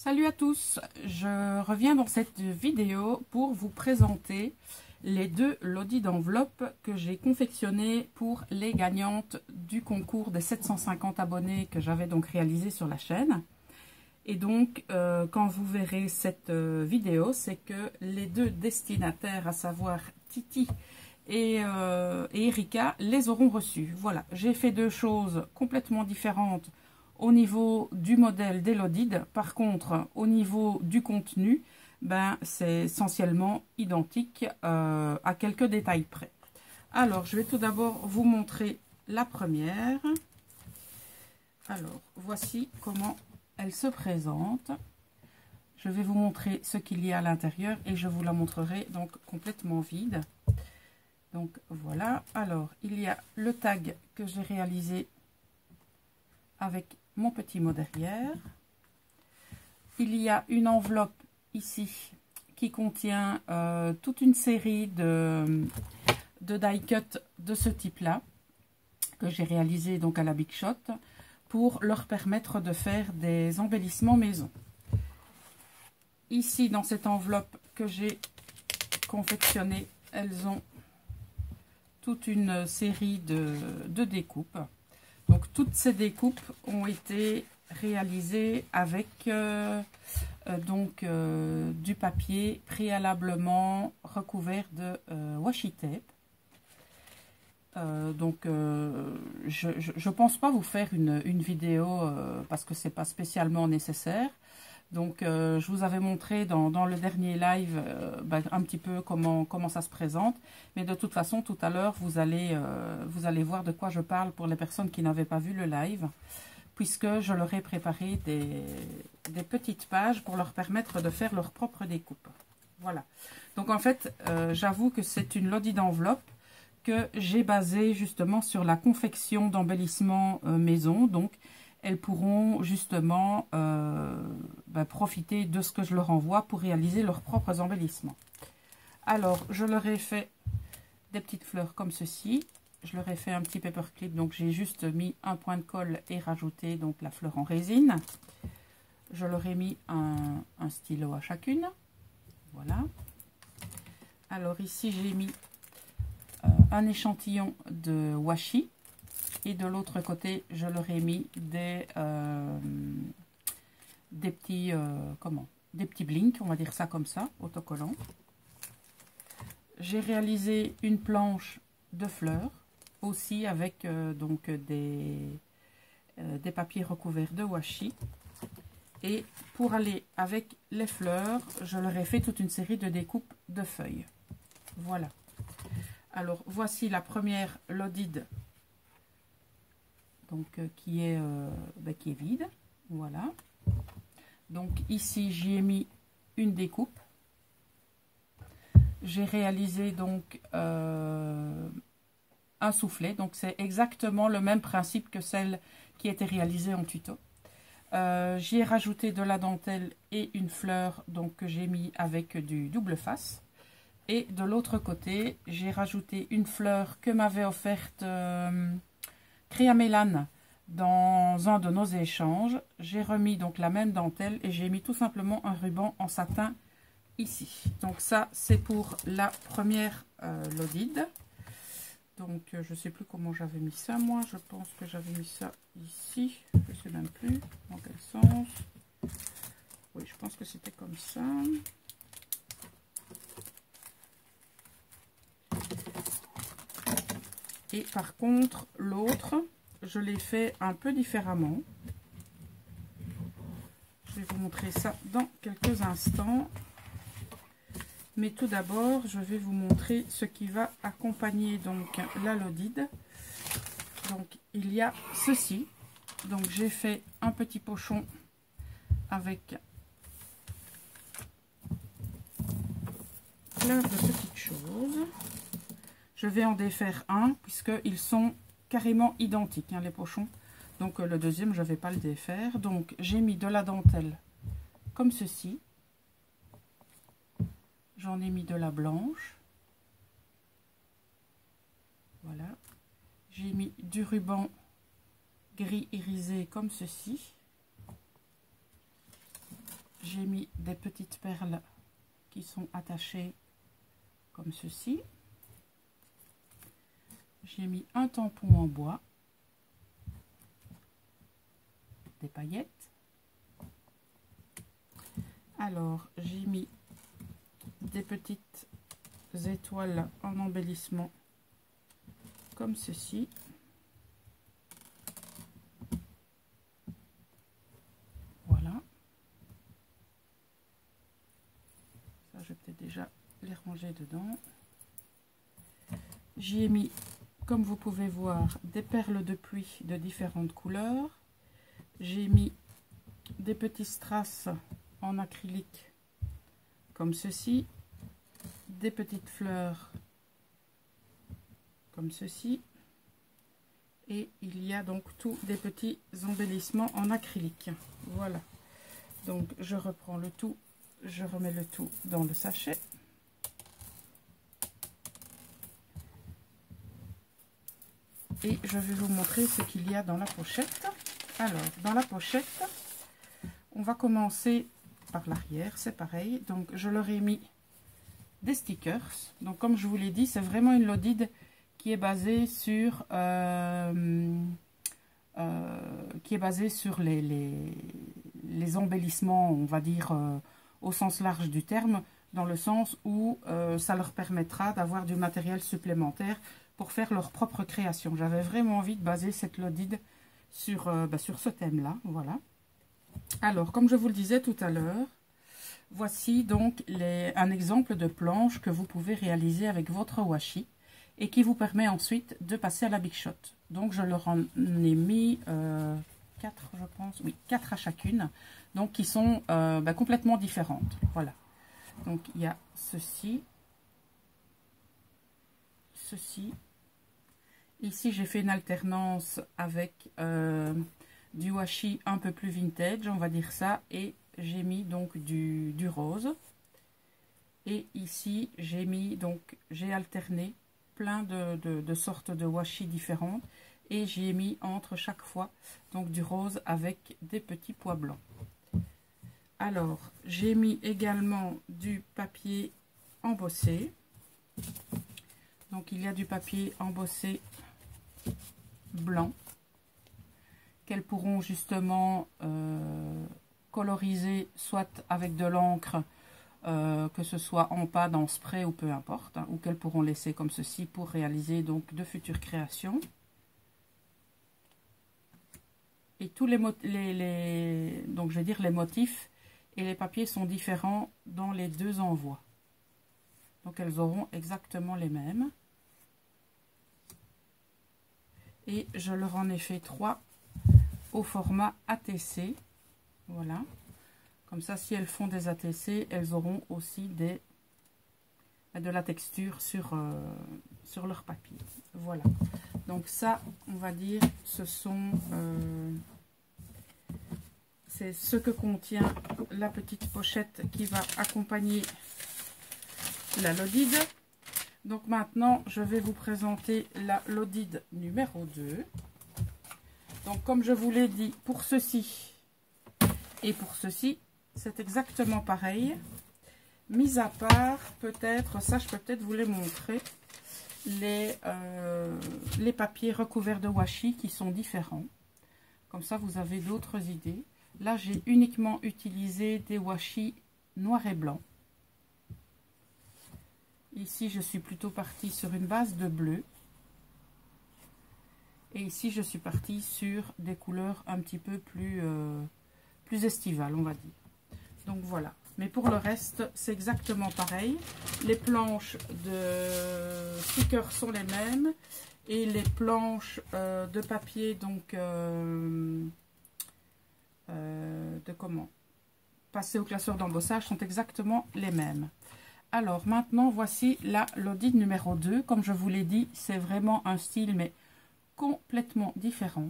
Salut à tous, je reviens dans cette vidéo pour vous présenter les deux lodis d'enveloppe que j'ai confectionnés pour les gagnantes du concours des 750 abonnés que j'avais donc réalisé sur la chaîne. Et donc, quand vous verrez cette vidéo, c'est que les deux destinataires, à savoir Titi et Erika, les auront reçus. Voilà, j'ai fait deux choses complètement différentes au niveau du modèle des Lodid. Par contre, au niveau du contenu, ben, c'est essentiellement identique à quelques détails près. Alors, je vais tout d'abord vous montrer la première. Alors, voici comment elle se présente. Je vais vous montrer ce qu'il y a à l'intérieur et je vous la montrerai donc complètement vide. Donc voilà. Alors, il y a le tag que j'ai réalisé avec mon petit mot derrière. Il y a une enveloppe ici qui contient toute une série de die cut de ce type là que j'ai réalisé donc à la Big Shot pour leur permettre de faire des embellissements maison. Ici dans cette enveloppe que j'ai confectionnée, elles ont toute une série de découpes. Donc toutes ces découpes ont été réalisées avec du papier préalablement recouvert de washi tape. Je pense pas vous faire une vidéo parce que c'est pas spécialement nécessaire. Donc je vous avais montré dans le dernier live un petit peu comment ça se présente. Mais de toute façon, tout à l'heure, vous allez voir de quoi je parle pour les personnes qui n'avaient pas vu le live. Puisque je leur ai préparé des petites pages pour leur permettre de faire leur propre découpe. Voilà. Donc en fait, j'avoue que c'est une lodie d'enveloppe que j'ai basée justement sur la confection d'embellissements maison. Donc elles pourront justement profiter de ce que je leur envoie pour réaliser leurs propres embellissements. Alors, je leur ai fait des petites fleurs comme ceci. Je leur ai fait un petit paperclip, donc j'ai juste mis un point de colle et rajouté donc la fleur en résine. Je leur ai mis un stylo à chacune. Voilà. Alors ici, j'ai mis un échantillon de washi. Et de l'autre côté, je leur ai mis des petits blinks, on va dire ça comme ça, autocollants. J'ai réalisé une planche de fleurs, aussi avec des papiers recouverts de washi. Et pour aller avec les fleurs, je leur ai fait toute une série de découpes de feuilles. Voilà. Alors, voici la première Lodid. Donc qui est vide, voilà. Donc ici j'y ai mis une découpe. J'ai réalisé donc un soufflet, donc c'est exactement le même principe que celle qui était réalisée en tuto. J'y ai rajouté de la dentelle et une fleur donc que j'ai mis avec du double face. Et de l'autre côté, j'ai rajouté une fleur que m'avait offerte Créamélane dans un de nos échanges. J'ai remis donc la même dentelle et j'ai mis tout simplement un ruban en satin ici. Donc ça c'est pour la première Lodid. Donc je sais plus comment j'avais mis ça moi. Je pense que j'avais mis ça ici. Je sais même plus dans quel sens. Oui, je pense que c'était comme ça. Et par contre, l'autre, je l'ai fait un peu différemment. Je vais vous montrer ça dans quelques instants. Mais tout d'abord, je vais vous montrer ce qui va accompagner donc la Lodid. Donc, il y a ceci. Donc, j'ai fait un petit pochon avec plein de petites choses. Je vais en défaire un puisqu'ils sont carrément identiques, hein, les pochons. Donc le deuxième, je ne vais pas le défaire. Donc j'ai mis de la dentelle comme ceci. J'en ai mis de la blanche. Voilà. J'ai mis du ruban gris irisé comme ceci. j'ai mis des petites perles qui sont attachées comme ceci. J'ai mis un tampon en bois, des paillettes. Alors, j'ai mis des petites étoiles en embellissement comme ceci. Voilà. Ça, je vais peut-être déjà les ranger dedans. J'y ai mis, comme vous pouvez voir, des perles de pluie de différentes couleurs. J'ai mis des petits strass en acrylique comme ceci, des petites fleurs comme ceci, et il y a donc tous des petits embellissements en acrylique. Voilà, donc je reprends le tout, je remets le tout dans le sachet. Et je vais vous montrer ce qu'il y a dans la pochette. Alors, dans la pochette, on va commencer par l'arrière, c'est pareil. Donc, je leur ai mis des stickers. Donc, comme je vous l'ai dit, c'est vraiment une Lodid qui est basée sur, les embellissements, on va dire, au sens large du terme, dans le sens où ça leur permettra d'avoir du matériel supplémentaire pour faire leur propre création. J'avais vraiment envie de baser cette Lodid sur ce thème-là. Voilà. Alors, comme je vous le disais tout à l'heure, voici donc un exemple de planche que vous pouvez réaliser avec votre washi et qui vous permet ensuite de passer à la Big Shot. Donc, je leur en ai mis 4, je pense. Oui, 4 à chacune. Donc, qui sont complètement différentes. Voilà. Donc, il y a ceci. Ceci. Ici, j'ai fait une alternance avec du washi un peu plus vintage, on va dire ça, et j'ai mis donc du rose. Et ici, j'ai alterné plein de sortes de washi différentes et j'ai mis entre chaque fois donc du rose avec des petits pois blancs. Alors, j'ai mis également du papier embossé. Donc, il y a du papier embossé blanc qu'elles pourront justement coloriser soit avec de l'encre, que ce soit en pâte, en spray ou peu importe, hein, ou qu'elles pourront laisser comme ceci pour réaliser donc de futures créations. Et tous les donc je vais dire les motifs et les papiers sont différents dans les deux envois. Donc elles auront exactement les mêmes. Et je leur en ai fait 3 au format ATC. Voilà. Comme ça, si elles font des ATC, elles auront aussi de la texture sur leur papier. Voilà. Donc ça, on va dire, c'est ce que contient la petite pochette qui va accompagner la Lodid. Donc maintenant, je vais vous présenter la Lodid numéro 2. Donc comme je vous l'ai dit, pour ceci et pour ceci, c'est exactement pareil. Mis à part, peut-être, ça je peux peut-être vous les montrer, les papiers recouverts de washi qui sont différents. Comme ça, vous avez d'autres idées. Là, j'ai uniquement utilisé des washi noir et blanc. Ici, je suis plutôt partie sur une base de bleu. Et ici, je suis partie sur des couleurs un petit peu plus estivales, on va dire. Donc voilà. Mais pour le reste, c'est exactement pareil. Les planches de stickers sont les mêmes. Et les planches de papier, donc, passer au classeur d'embossage, sont exactement les mêmes. Alors maintenant, voici la Lodid numéro 2. Comme je vous l'ai dit, c'est vraiment un style, mais complètement différent.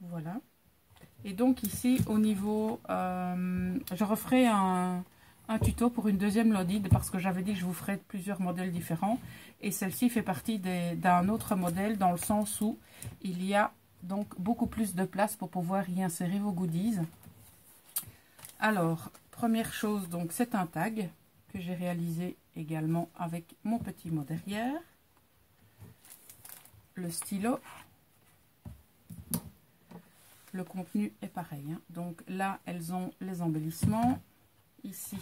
Voilà. Et donc ici, au niveau, je referai un tuto pour une deuxième Lodid parce que j'avais dit que je vous ferai plusieurs modèles différents. Et celle-ci fait partie d'un autre modèle dans le sens où il y a donc beaucoup plus de place pour pouvoir y insérer vos goodies. Alors, première chose, donc c'est un tag que j'ai réalisé également avec mon petit mot derrière. Le stylo. Le contenu est pareil, hein. Donc là, elles ont les embellissements. Ici,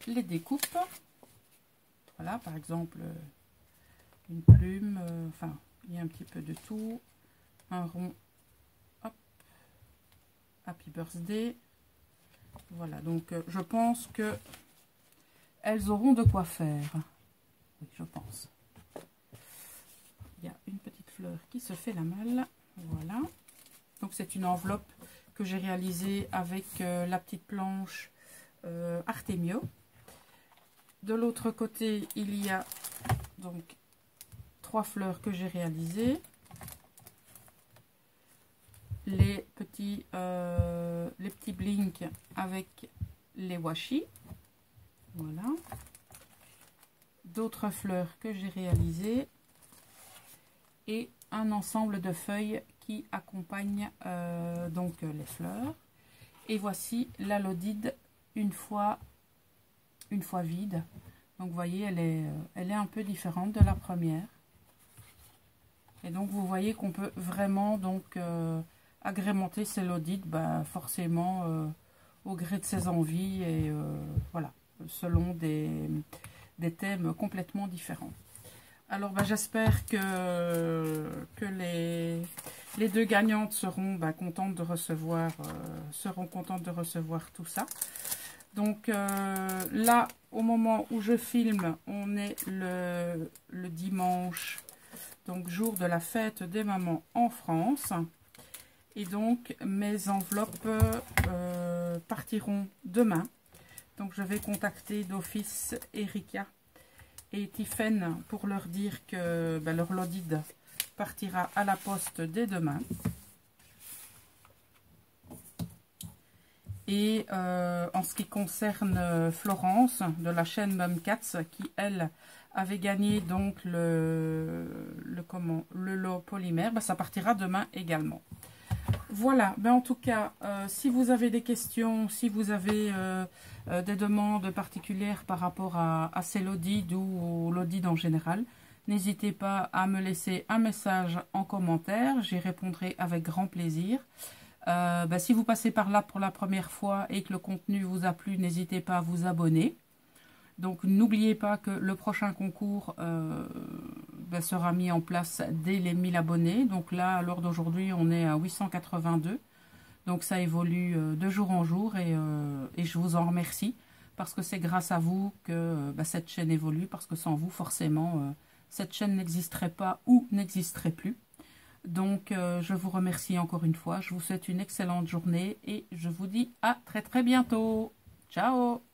les découpes. Voilà, par exemple, une plume. Enfin, il y a un petit peu de tout. Un rond. Hop. Happy Birthday. Voilà, donc je pense que elles auront de quoi faire. Oui, je pense. Il y a une petite fleur qui se fait la malle. Voilà. Donc c'est une enveloppe que j'ai réalisée avec la petite planche Artemio. De l'autre côté, il y a donc 3 fleurs que j'ai réalisées. Les petits blinks avec les washi. Voilà. D'autres fleurs que j'ai réalisées. Et un ensemble de feuilles qui accompagnent donc les fleurs. Et voici la Lodide une fois vide. Donc vous voyez, elle est un peu différente de la première. Et donc vous voyez qu'on peut vraiment donc agrémenter ces Lodides, forcément au gré de ses envies et voilà, selon des thèmes complètement différents. Alors j'espère que les deux gagnantes seront contentes de recevoir tout ça. Donc là, au moment où je filme, on est le dimanche, donc jour de la fête des mamans en France. Et donc mes enveloppes partiront demain. Donc je vais contacter d'office Erika et Tiffen pour leur dire que leur Lodide partira à la poste dès demain. Et en ce qui concerne Florence de la chaîne Mumcats, qui elle avait gagné donc le lot polymère, ça partira demain également. Voilà, en tout cas, si vous avez des questions, si vous avez des demandes particulières par rapport à ces Lodides ou aux Lodides en général, n'hésitez pas à me laisser un message en commentaire, j'y répondrai avec grand plaisir. Si vous passez par là pour la première fois et que le contenu vous a plu, n'hésitez pas à vous abonner. Donc n'oubliez pas que le prochain concours sera mis en place dès les 1000 abonnés. Donc là, à l'heure d'aujourd'hui, on est à 882. Donc ça évolue de jour en jour et je vous en remercie parce que c'est grâce à vous que cette chaîne évolue, parce que sans vous, forcément, cette chaîne n'existerait pas ou n'existerait plus. Donc je vous remercie encore une fois, je vous souhaite une excellente journée et je vous dis à très très bientôt. Ciao!